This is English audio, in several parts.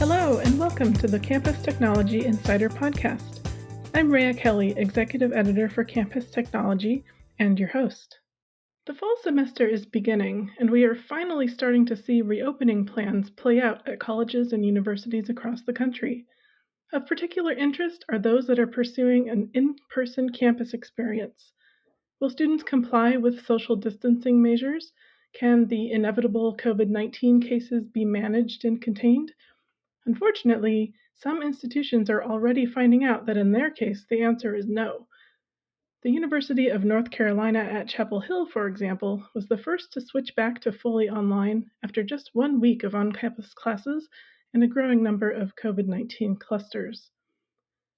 Hello, and welcome to the Campus Technology Insider Podcast. I'm Rhea Kelly, Executive Editor for Campus Technology, and your host. The fall semester is beginning, and we are finally starting to see reopening plans play out at colleges and universities across the country. Of particular interest are those that are pursuing an in-person campus experience. Will students comply with social distancing measures? Can the inevitable COVID-19 cases be managed and contained? Unfortunately, some institutions are already finding out that in their case, the answer is no. The University of North Carolina at Chapel Hill, for example, was the first to switch back to fully online after just 1 week of on-campus classes and a growing number of COVID-19 clusters.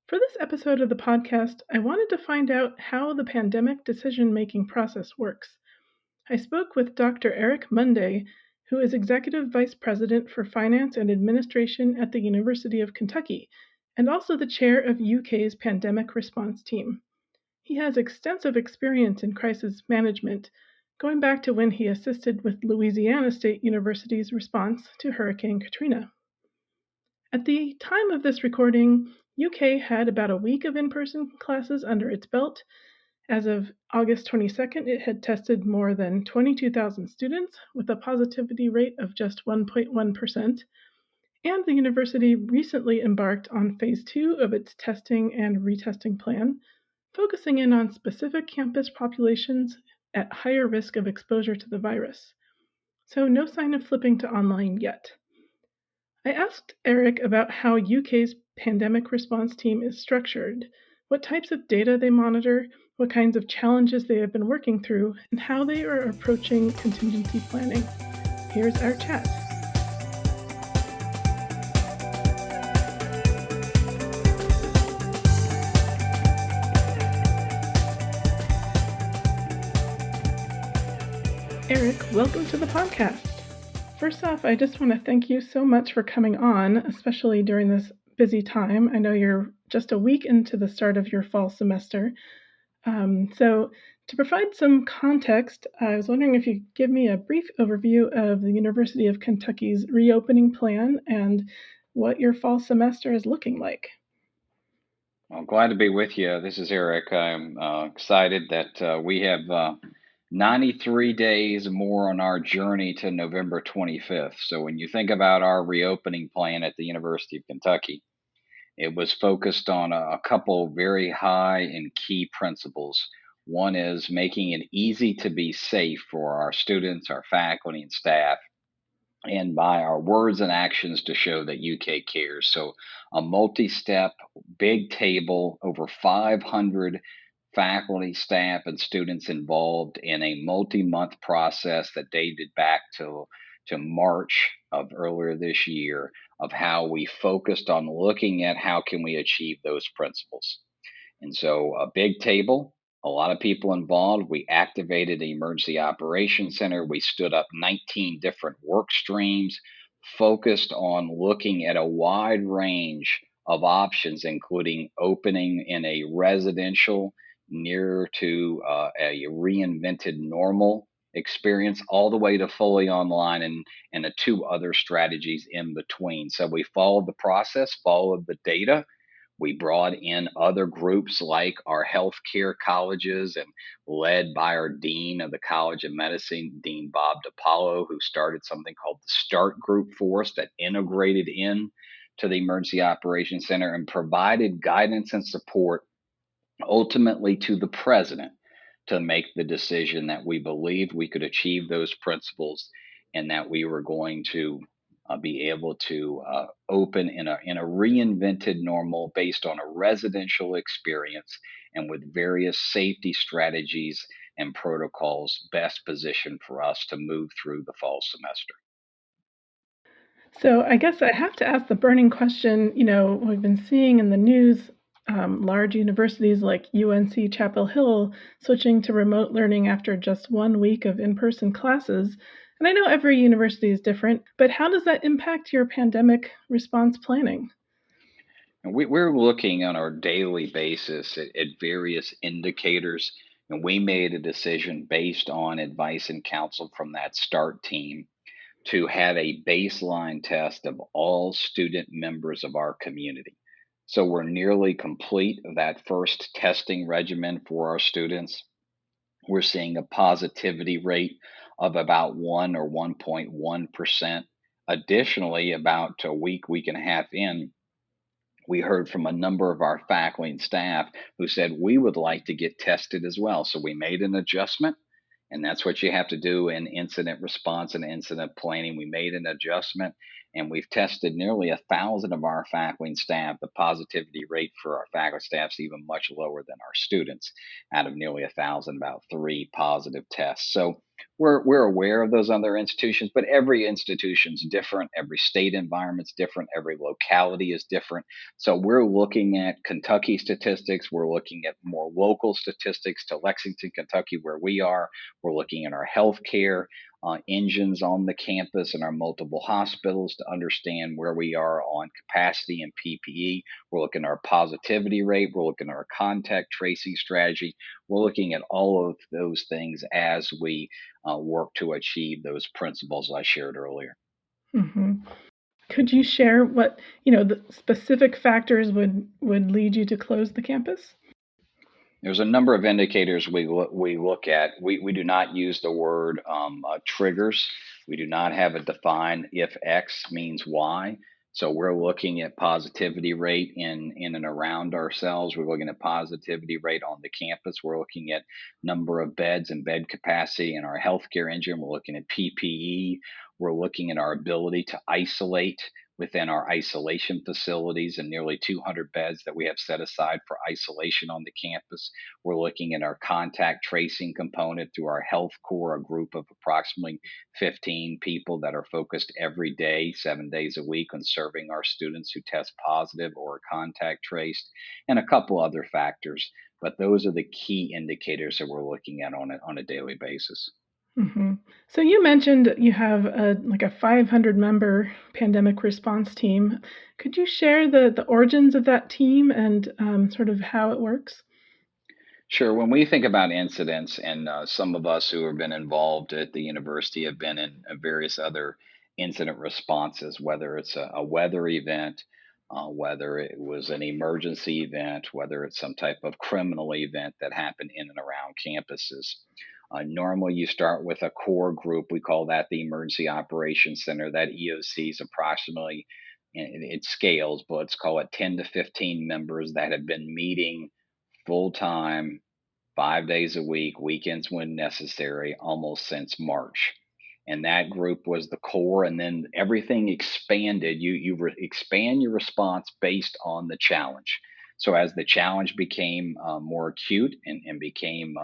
For this episode of the podcast, I wanted to find out how the pandemic decision-making process works. I spoke with Dr. Eric Monday, who is Executive Vice President for Finance and Administration at the University of Kentucky, and also the chair of UK's Pandemic Response Team. He has extensive experience in crisis management, going back to when he assisted with Louisiana State University's response to Hurricane Katrina. At the time of this recording, UK had about a week of in-person classes under its belt. As of August 22nd, it had tested more than 22,000 students with a positivity rate of just 1.1%, and the university recently embarked on phase 2 of its testing and retesting plan, focusing in on specific campus populations at higher risk of exposure to the virus. So no sign of flipping to online yet. I asked Eric about how UK's pandemic response team is structured, what types of data they monitor, what kinds of challenges they have been working through, and how they are approaching contingency planning. Here's our chat. Eric, welcome to the podcast. First off, I just want to thank you so much for coming on, especially during this busy time. I know you're just a week into the start of your fall semester. So to provide some context, I was wondering if you could give me a brief overview of the University of Kentucky's reopening plan and what your fall semester is looking like. Well, glad to be with you. This is Eric. I'm excited that we have 93 days more on our journey to November 25th. So when you think about our reopening plan at the University of Kentucky, it was focused on a couple very high and key principles. One is making it easy to be safe for our students, our faculty, and staff, and by our words and actions to show that UK cares. So, a multi step, big table, over 500 faculty, staff, and students involved in a multi month process that dated back to March of earlier this year, of how we focused on looking at how can we achieve those principles. And so a big table, a lot of people involved. We activated the Emergency Operations Center. We stood up 19 different work streams focused on looking at a wide range of options, including opening in a residential near to a reinvented normal experience, all the way to fully online, and the two other strategies in between. So we followed the process, followed the data. We brought in other groups like our healthcare colleges, and led by our dean of the College of Medicine, Dean Bob DiPaolo, who started something called the START group for us that integrated in to the Emergency Operations Center and provided guidance and support ultimately to the president to make the decision that we believed we could achieve those principles, and that we were going to be able to open in a reinvented normal based on a residential experience, and with various safety strategies and protocols best positioned for us to move through the fall semester. So I guess I have to ask the burning question, we've been seeing in the news large universities like UNC Chapel Hill switching to remote learning after just 1 week of in-person classes. And I know every university is different, but how does that impact your pandemic response planning? And we're looking on our daily basis at various indicators, and we made a decision based on advice and counsel from that START team to have a baseline test of all student members of our community. So we're nearly complete of that first testing regimen for our students. We're seeing a positivity rate of about 1 or 1.1%. Additionally, about a week and a half in, we heard from a number of our faculty and staff who said we would like to get tested as well. So we made an adjustment, and that's what you have to do in incident response and incident planning. We made an adjustment, and we've tested nearly 1,000 of our faculty and staff. The positivity rate for our faculty staff is even much lower than our students. Out of nearly 1,000, about 3 positive tests. So we're aware of those other institutions, but every institution's different. Every state environment's different. Every locality is different. So we're looking at Kentucky statistics. We're looking at more local statistics to Lexington, Kentucky, where we are. We're looking at our healthcare engines on the campus and our multiple hospitals to understand where we are on capacity and PPE. We're looking at our positivity rate. We're looking at our contact tracing strategy. We're looking at all of those things as we work to achieve those principles I shared earlier. Mm-hmm. Could you share what, the specific factors would lead you to close the campus? There's a number of indicators we look at. We do not use the word triggers. We do not have a defined if X means Y. So we're looking at positivity rate in and around ourselves. We're looking at positivity rate on the campus. We're looking at number of beds and bed capacity in our healthcare engine. We're looking at PPE. We're looking at our ability to isolate within our isolation facilities and nearly 200 beds that we have set aside for isolation on the campus. We're looking at our contact tracing component through our health core, a group of approximately 15 people that are focused every day, 7 days a week, on serving our students who test positive or are contact traced, and a couple other factors. But those are the key indicators that we're looking at on a daily basis. Mm-hmm. So you mentioned you have a 500 member pandemic response team. Could you share the origins of that team and sort of how it works? Sure. When we think about incidents, and some of us who have been involved at the university have been in various other incident responses, whether it's a weather event, whether it was an emergency event, whether it's some type of criminal event that happened in and around campuses. Normally, you start with a core group. We call that the Emergency Operations Center. That EOC is approximately, it scales, but let's call it 10 to 15 members that have been meeting full time, 5 days a week, weekends when necessary, almost since March. And that group was the core, and then everything expanded. You expand your response based on the challenge. So as the challenge became more acute and became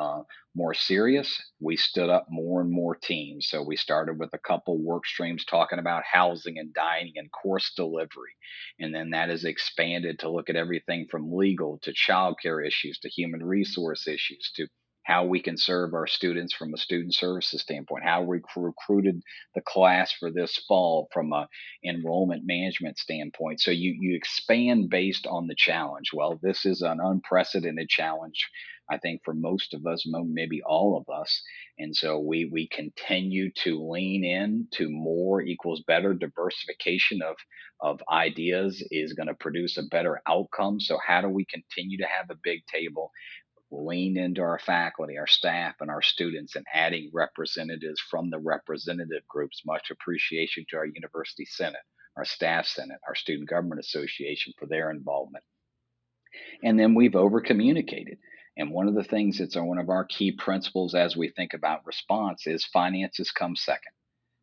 more serious, we stood up more and more teams. So we started with a couple work streams talking about housing and dining and course delivery. And then that is expanded to look at everything from legal to childcare issues to human resource issues to how we can serve our students from a student services standpoint, how we recruited the class for this fall from a enrollment management standpoint. So you expand based on the challenge. Well, this is an unprecedented challenge, I think, for most of us, maybe all of us. And so we continue to lean in to more equals better. Diversification of ideas is going to produce a better outcome. So how do we continue to have a big table, lean into our faculty, our staff, and our students, and adding representatives from the representative groups? Much appreciation to our University Senate, our Staff Senate, our Student Government Association for their involvement. And then we've over communicated. And one of the things that's one of our key principles as we think about response is finances come second.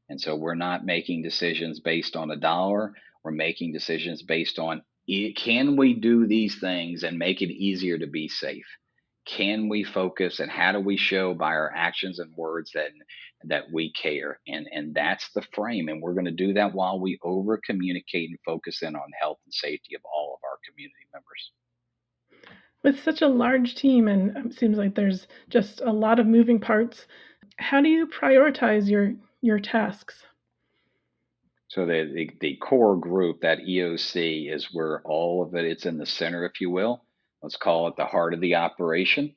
And so we're not making decisions based on a dollar. We're making decisions based on, can we do these things and make it easier to be safe? Can we focus, and how do we show by our actions and words that we care? And that's the frame. And we're going to do that while we over communicate and focus in on health and safety of all of our community members. With such a large team, and it seems like there's just a lot of moving parts, how do you prioritize your tasks? So the core group, that EOC, is where all of it's in the center, if you will. Let's call it the heart of the operation.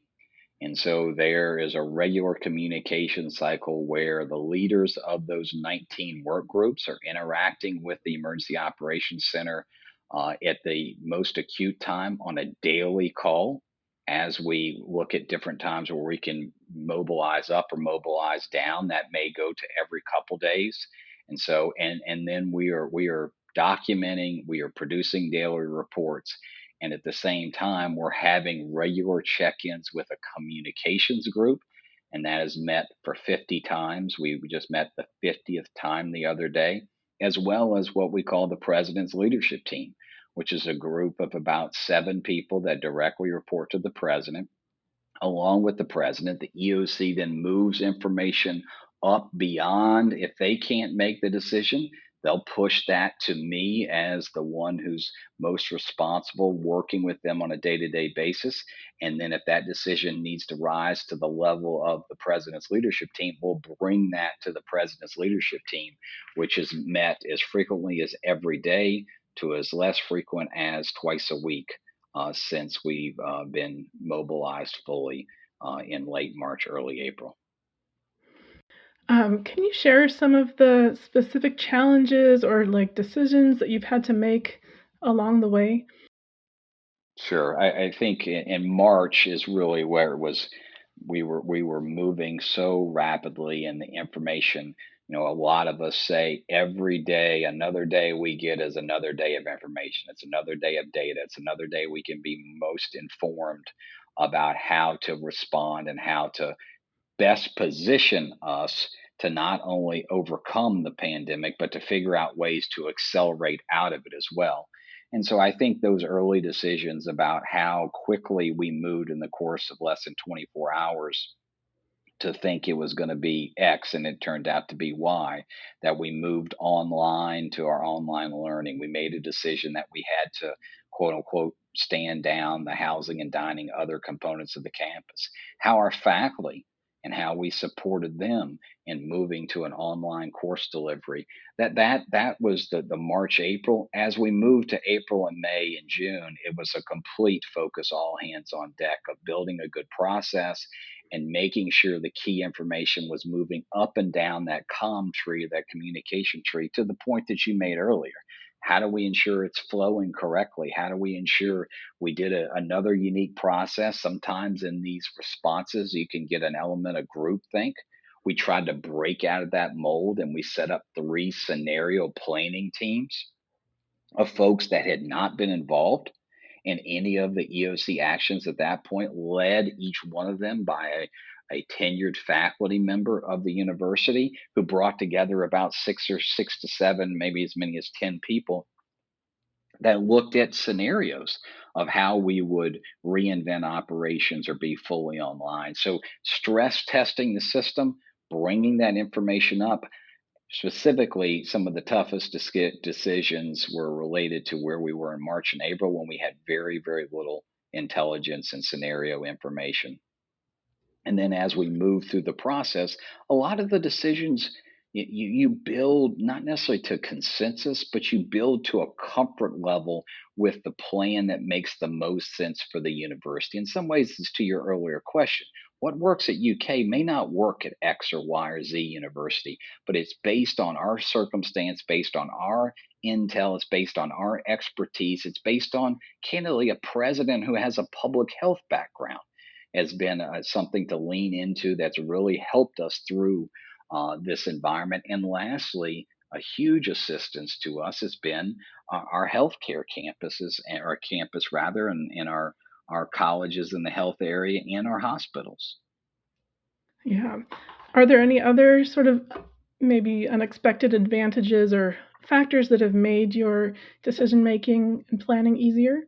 And so there is a regular communication cycle where the leaders of those 19 work groups are interacting with the Emergency Operations Center at the most acute time on a daily call as we look at different times where we can mobilize up or mobilize down. That may go to every couple days. And so and then we are documenting, we are producing daily reports, and at the same time, we're having regular check ins with a communications group, and that is met for 50 times. We just met the 50th time the other day, as well as what we call the President's Leadership Team, which is a group of about 7 people that directly report to the President. Along with the president, the EOC then moves information up beyond. If they can't make the decision, they'll push that to me as the one who's most responsible, working with them on a day to day basis. And then if that decision needs to rise to the level of the president's leadership team, we'll bring that to the president's leadership team, which is met as frequently as every day to as less frequent as twice a week since we've been mobilized fully in late March, early April. Can you share some of the specific challenges or like decisions that you've had to make along the way? Sure, I think in March is really where it was. We were moving so rapidly, and the information. A lot of us say every day, another day we get is another day of information. It's another day of data. It's another day we can be most informed about how to respond and how to best position us to not only overcome the pandemic, but to figure out ways to accelerate out of it as well. And so I think those early decisions about how quickly we moved in the course of less than 24 hours to think it was going to be X and it turned out to be Y, that we moved online to our online learning. We made a decision that we had to, quote unquote, stand down the housing and dining other components of the campus. How our faculty and how we supported them in moving to an online course delivery. That was the March, April. As we moved to April and May and June, it was a complete focus, all hands on deck of building a good process and making sure the key information was moving up and down that comm tree, that communication tree, to the point that you made earlier. How do we ensure it's flowing correctly? How do we ensure we did another unique process? Sometimes in these responses, you can get an element of groupthink. We tried to break out of that mold and we set up 3 scenario planning teams of folks that had not been involved in any of the EOC actions at that point, led each one of them by a tenured faculty member of the university who brought together about 6 to 7, maybe as many as 10 people that looked at scenarios of how we would reinvent operations or be fully online. So, stress testing the system, bringing that information up. Specifically, some of the toughest decisions were related to where we were in March and April when we had very, very little intelligence and scenario information. And then as we move through the process, a lot of the decisions you build not necessarily to consensus, but you build to a comfort level with the plan that makes the most sense for the university. In some ways, it's to your earlier question. What works at UK may not work at X or Y or Z university, but it's based on our circumstance, based on our intel, it's based on our expertise, it's based on, candidly, a president who has a public health background has been something to lean into that's really helped us through this environment. And lastly, a huge assistance to us has been our healthcare campuses, or campus rather, and our colleges in the health area and our hospitals. Yeah. Are there any other sort of maybe unexpected advantages or factors that have made your decision making and planning easier?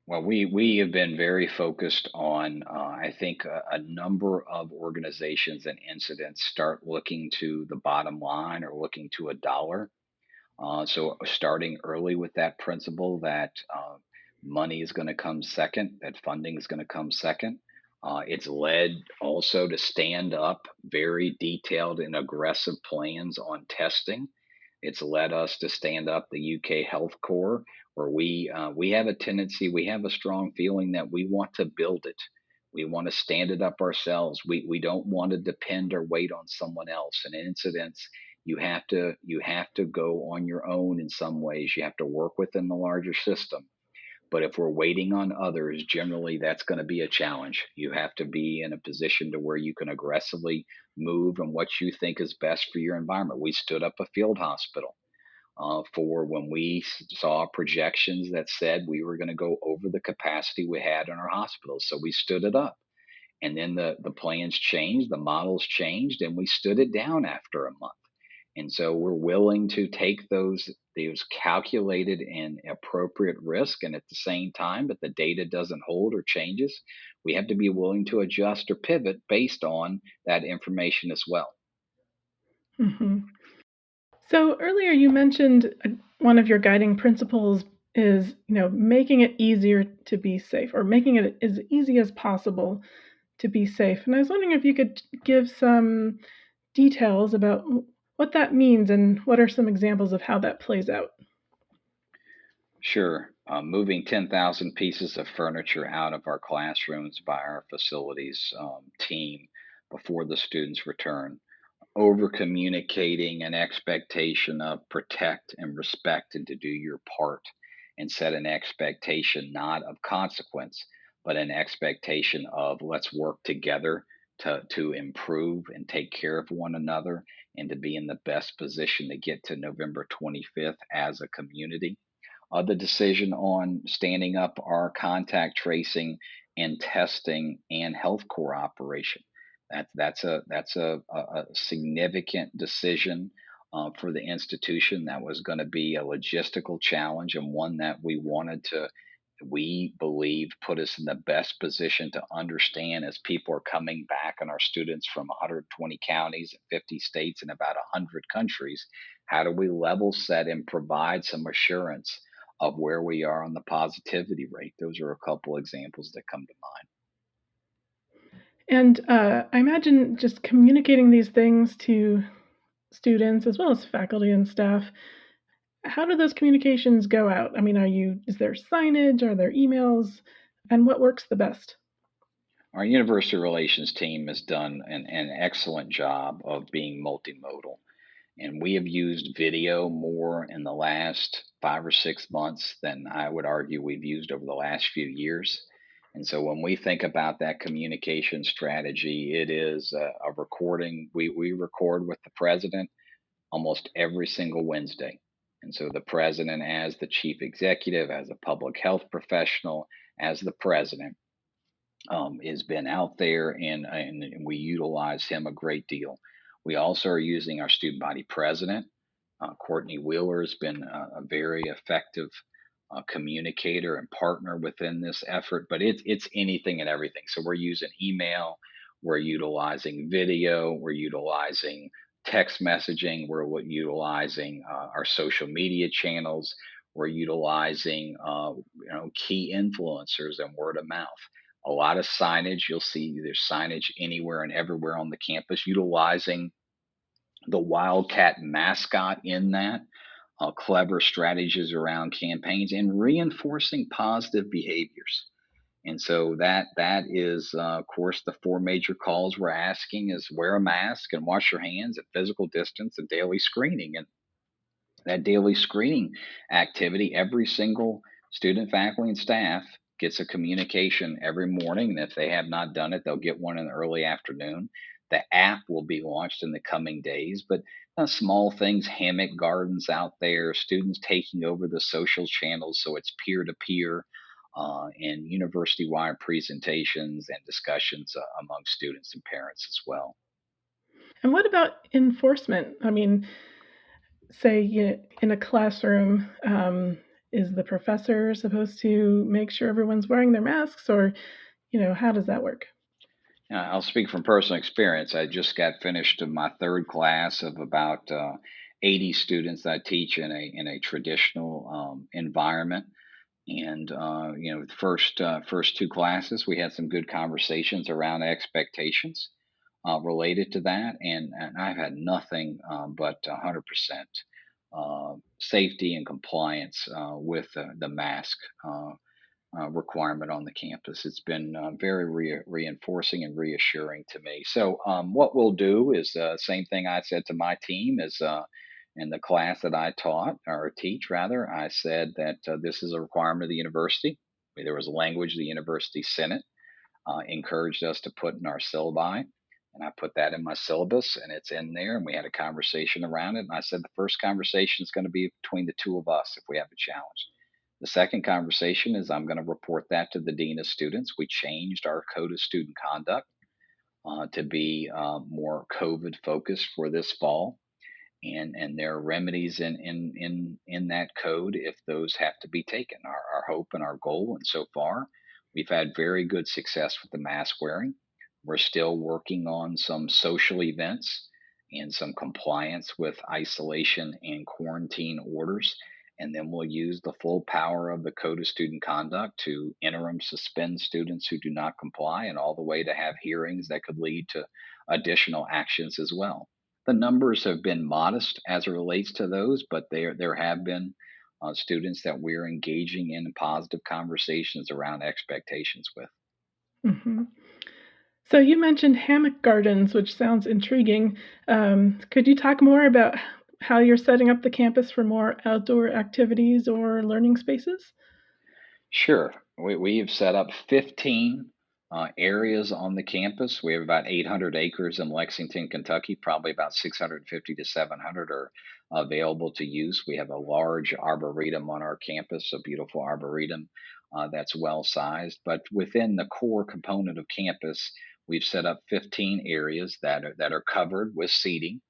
Well, we have been very focused on, I think, a number of organizations and incidents start looking to the bottom line or looking to a dollar. So starting early with that principle that money is going to come second, that funding is going to come second. It's led also to stand up very detailed and aggressive plans on testing. It's led us to stand up the UK Health Corps, where we have a tendency, we have a strong feeling that we want to build it. We want to stand it up ourselves. We don't want to depend or wait on someone else. In incidents, you have to go on your own in some ways. You have to work within the larger system. But if we're waiting on others, generally that's going to be a challenge. You have to be in a position to where you can aggressively move and what you think is best for your environment. We stood up a field hospital for when we saw projections that said we were going to go over the capacity we had in our hospitals. So we stood it up. And then the plans changed, the models changed, and we stood it down after a month. And so we're willing to take those calculated and appropriate risk, and at the same time, if the data doesn't hold or changes, we have to be willing to adjust or pivot based on that information as well. Hmm. So earlier you mentioned one of your guiding principles is, making it easier to be safe, or making it as easy as possible to be safe. And I was wondering if you could give some details about what that means and what are some examples of how that plays out. Sure. Moving 10,000 pieces of furniture out of our classrooms by our facilities team before the students return. Over communicating an expectation of protect and respect and to do your part and set an expectation not of consequence, but an expectation of let's work together to improve and take care of one another and to be in the best position to get to November 25th as a community. The decision on standing up our contact tracing and testing and health core operation. That's a significant decision for the institution. That was going to be a logistical challenge and one that we believe put us in the best position to understand as people are coming back and our students from 120 counties and 50 states and about 100 countries. How do we level set and provide some assurance of where we are on the positivity rate? Those are a couple examples that come to mind. And I imagine just communicating these things to students as well as faculty and staff. How do those communications go out? I mean, is there signage? Are there emails? And what works the best? Our university relations team has done an excellent job of being multimodal. And we have used video more in the last 5 or 6 months than I would argue we've used over the last few years. And so when we think about that communication strategy, it is a recording. We record with the president almost every single Wednesday. And so the president, as the chief executive, as a public health professional, as the president, has been out there and we utilize him a great deal. We also are using our student body president. Courtney Wheeler has been a very effective communicator and partner within this effort, but it's anything and everything. So we're using email, we're utilizing video, we're utilizing text messaging, we're utilizing our social media channels, we're utilizing key influencers and word of mouth. A lot of signage. You'll see there's signage anywhere and everywhere on the campus utilizing the Wildcat mascot in that, clever strategies around campaigns and reinforcing positive behaviors. And so that is, of course, the four major calls we're asking is wear a mask and wash your hands and physical distance and daily screening. And that daily screening activity, every single student, faculty, and staff gets a communication every morning. And if they have not done it, they'll get one in the early afternoon. The app will be launched in the coming days, but small things, hammock gardens out there, students taking over the social channels so it's peer to peer, and university wide presentations and discussions among students and parents as well. And what about enforcement? I mean, say in a classroom, is the professor supposed to make sure everyone's wearing their masks, or how does that work? I'll speak from personal experience. I just got finished in my third class of about 80 students that I teach in a traditional environment. And the first two classes, we had some good conversations around expectations related to that, and I've had nothing but 100% safety and compliance with the mask. requirement on the campus. It's been very reinforcing and reassuring to me. So, what we'll do is same thing I said to my team is in the class that I taught or teach rather. I said that this is a requirement of the university. There was a language the university senate encouraged us to put in our syllabi. And I put that in my syllabus and it's in there. And we had a conversation around it. And I said, the first conversation is going to be between the two of us if we have a challenge. The second conversation is I'm going to report that to the dean of students. We changed our code of student conduct to be more COVID focused for this fall, and there are remedies in that code if those have to be taken. Our hope and our goal, and so far, we've had very good success with the mask wearing. We're still working on some social events and some compliance with isolation and quarantine orders. And then we'll use the full power of the Code of Student Conduct to interim suspend students who do not comply, and all the way to have hearings that could lead to additional actions as well. The numbers have been modest as it relates to those, but there have been students that we're engaging in positive conversations around expectations with. Hmm. So you mentioned hammock gardens, which sounds intriguing. Could you talk more about how you're setting up the campus for more outdoor activities or learning spaces? Sure. We have set up 15 areas on the campus. We have about 800 acres in Lexington, Kentucky. Probably about 650 to 700 are available to use. We have a large arboretum on our campus, a beautiful arboretum that's well sized. But within the core component of campus, we've set up 15 areas that are covered with seating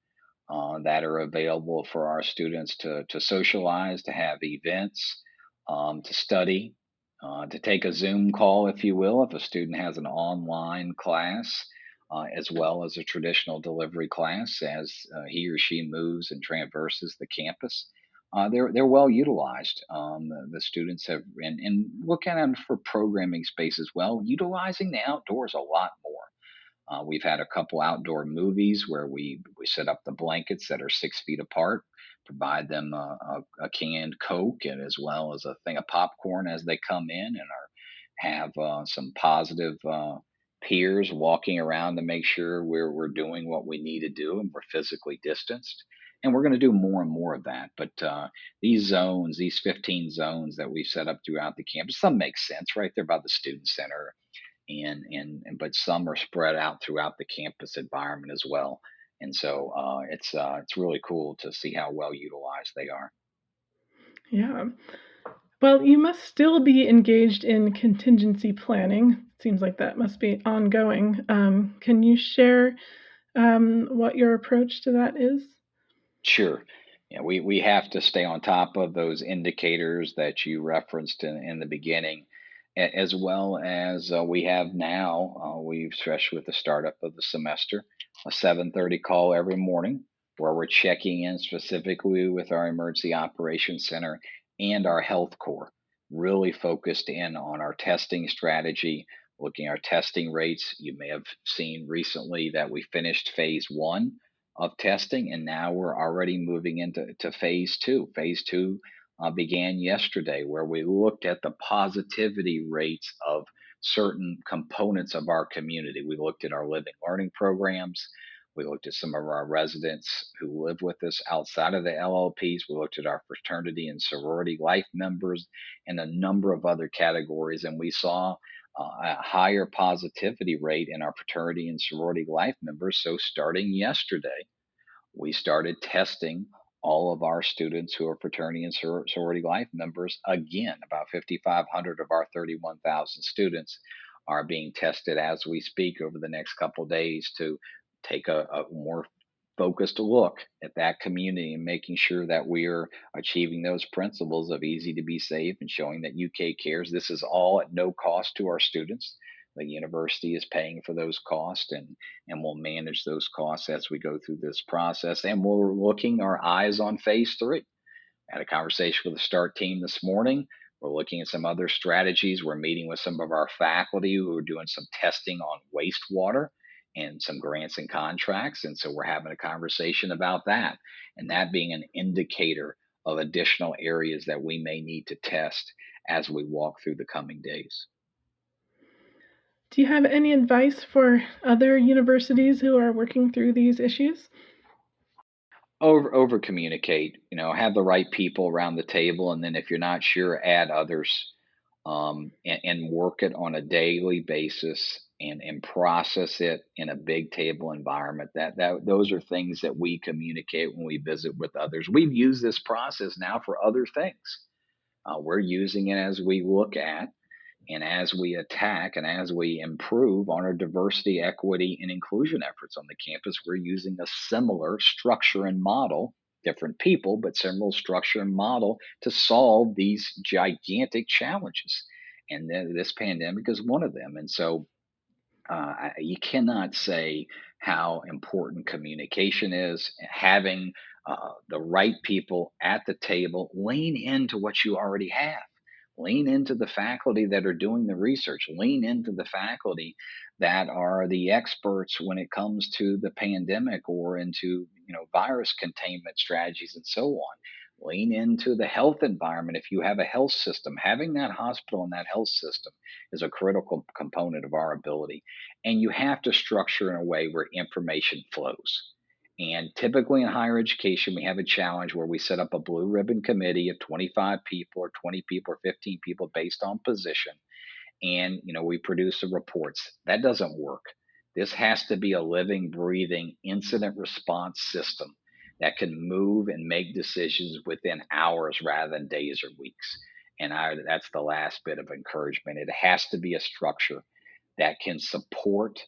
that are available for our students to socialize, to have events, to study, to take a Zoom call, if you will, if a student has an online class, as well as a traditional delivery class as he or she moves and traverses the campus. They're well utilized. The students have, and looking at them for programming space as well, utilizing the outdoors a lot more. We've had a couple outdoor movies where we set up the blankets that are 6 feet apart, provide them a canned Coke and as well as a thing of popcorn as they come in, and have some positive peers walking around to make sure we're doing what we need to do and we're physically distanced. And we're going to do more and more of that. But these zones, these 15 zones that we've set up throughout the campus, some make sense right there by the student center and but some are spread out throughout the campus environment as well. And so it's really cool to see how well utilized they are. Yeah. Well, you must still be engaged in contingency planning. Seems like that must be ongoing. Can you share what your approach to that is? Sure. Yeah, we have to stay on top of those indicators that you referenced in the beginning, as well as we have now. We've, especially with the startup of the semester, a 7:30 call every morning where we're checking in specifically with our emergency operations center and our health core, really focused in on our testing strategy, looking at our testing rates. You may have seen recently that we finished phase 1 of testing, and now we're already moving into phase 2. Phase 2 began yesterday, where we looked at the positivity rates of certain components of our community. We looked at our living learning programs. We looked at some of our residents who live with us outside of the LLPs. We looked at our fraternity and sorority life members and a number of other categories. And we saw a higher positivity rate in our fraternity and sorority life members. So starting yesterday, we started testing all of our students who are fraternity and sorority life members again. About 5,500 of our 31,000 students are being tested as we speak over the next couple of days to take a more focused look at that community and making sure that we are achieving those principles of easy to be safe and showing that UK cares. This is all at no cost to our students. The university is paying for those costs, and we'll manage those costs as we go through this process. And we're looking our eyes on phase 3. I had a conversation with the START team this morning. We're looking at some other strategies. We're meeting with some of our faculty who are doing some testing on wastewater and some grants and contracts. And so we're having a conversation about that, and that being an indicator of additional areas that we may need to test as we walk through the coming days. Do you have any advice for other universities who are working through these issues? Over communicate, have the right people around the table, and then if you're not sure, add others, and work it on a daily basis and process it in a big table environment. That those are things that we communicate when we visit with others. We've used this process now for other things. We're using it as we look at and as we attack and as we improve on our diversity, equity, and inclusion efforts on the campus. We're using a similar structure and model, different people, but similar structure and model to solve these gigantic challenges. And then this pandemic is one of them. And so you cannot say how important communication is. Having the right people at the table, lean into what you already have. Lean into the faculty that are doing the research. Lean into the faculty that are the experts when it comes to the pandemic or into virus containment strategies and so on. Lean into the health environment. If you have a health system, having that hospital and that health system is a critical component of our ability, and you have to structure in a way where information flows. And typically in higher education, we have a challenge where we set up a blue ribbon committee of 25 people or 20 people or 15 people based on position, and we produce the reports. That doesn't work. This has to be a living, breathing incident response system that can move and make decisions within hours rather than days or weeks. And that's the last bit of encouragement. It has to be a structure that can support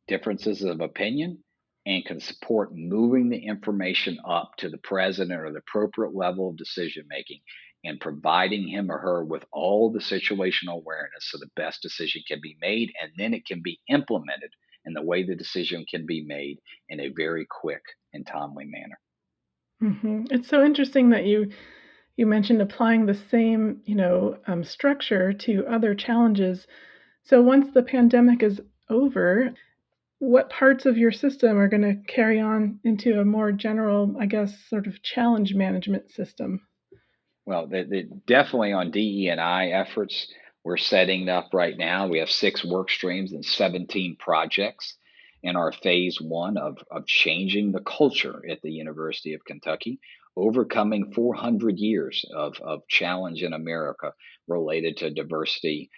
differences of opinion and can support moving the information up to the president or the appropriate level of decision making and providing him or her with all the situational awareness so the best decision can be made, and then it can be implemented in the way the decision can be made in a very quick and timely manner. It's so interesting that you mentioned applying the same structure to other challenges. So once the pandemic is over, what parts of your system are going to carry on into a more general, I guess, sort of challenge management system? Well, definitely on DE&I efforts, we're setting up right now. We have 6 work streams and 17 projects in our phase one of changing the culture at the University of Kentucky, overcoming 400 years of challenge in America related to diversity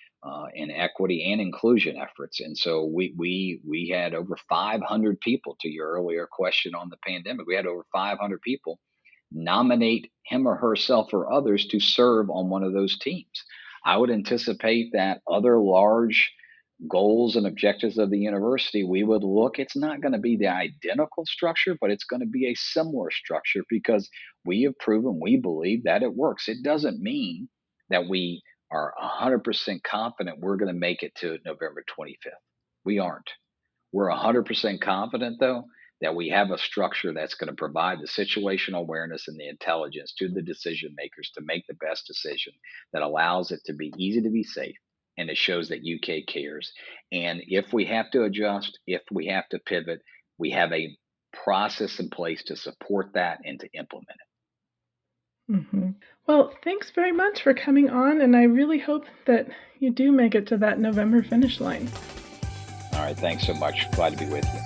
and equity and inclusion efforts. And so we had over 500 people, to your earlier question on the pandemic. We had over 500 people nominate him or herself or others to serve on one of those teams. I would anticipate that other large goals and objectives of the university, we would look, it's not going to be the identical structure, but it's going to be a similar structure because we have proven, we believe that it works. It doesn't mean that we are 100% confident we're going to make it to November 25th. We aren't. We're 100% confident, though, that we have a structure that's going to provide the situational awareness and the intelligence to the decision makers to make the best decision that allows it to be easy to be safe, and it shows that UK cares. And if we have to adjust, if we have to pivot, we have a process in place to support that and to implement it. Well, thanks very much for coming on, and I really hope that you do make it to that November finish line. All right, thanks so much. Glad to be with you.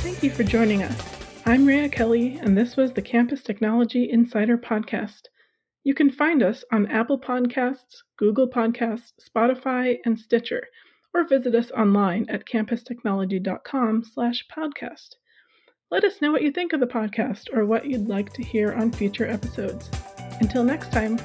Thank you for joining us. I'm Rhea Kelly, and this was the Campus Technology Insider Podcast. You can find us on Apple Podcasts, Google Podcasts, Spotify, and Stitcher, or visit us online at campustechnology.com/podcast. Let us know what you think of the podcast or what you'd like to hear on future episodes. Until next time.